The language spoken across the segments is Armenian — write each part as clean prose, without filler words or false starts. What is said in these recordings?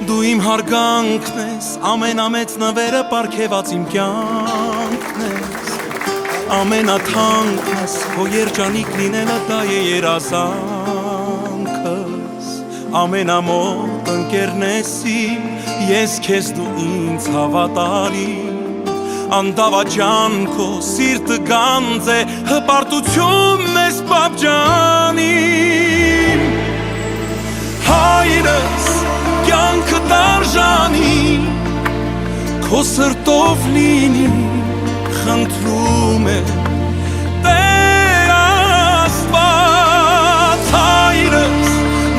Դու իմ հարգանքն ես, ամենամեծ նվերը պարգևած իմ կյանքն ես, ամենաթանկն ես, քո երջանիկ լինելը դա է երազանքս, ամենամոտ ընկերն ես իմ, ես քեզ դու ինձ հավատարիմ, անդավաճան քո սիրտը գանձ է, հպարտությունն ես պատճանիմ, հայրս կյանքը դարժանի, քո սրտով լինի, խնդրում է Տեր Աստված, հայրս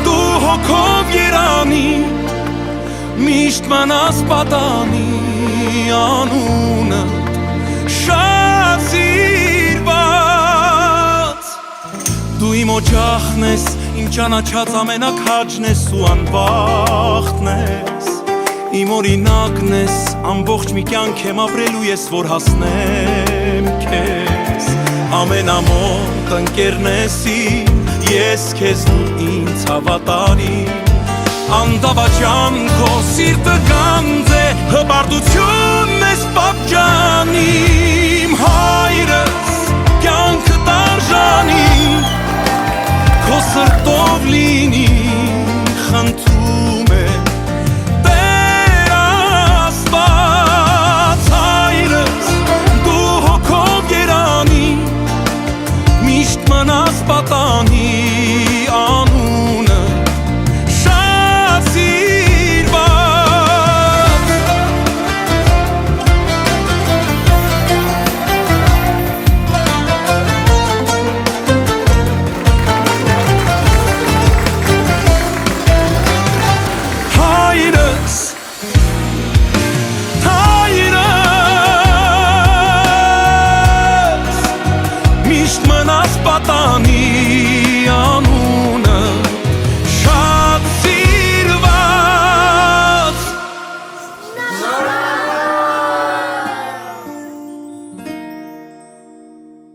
դու հոգով երանի, միշտ մնաս պատանի, անունդ շատ սիրված, դու իմ օջախն ես, իմ ճանաչած ամենաքաջն ես ու անվախտն ես, իմ օրինակն ես, ամբողջ մի կյանք եմ ապրելու ես, որ հասնեմ քեզ, ամենամոտ ընկերն ես իմ, ես քեզ դու ինձ հավատարիմ, անդավաճան քո սիրտը գանձ է, հպարտությունն ես պատճանիմ, հայրս կյանքը դարժանի, քո սրտով լինի, խնդրում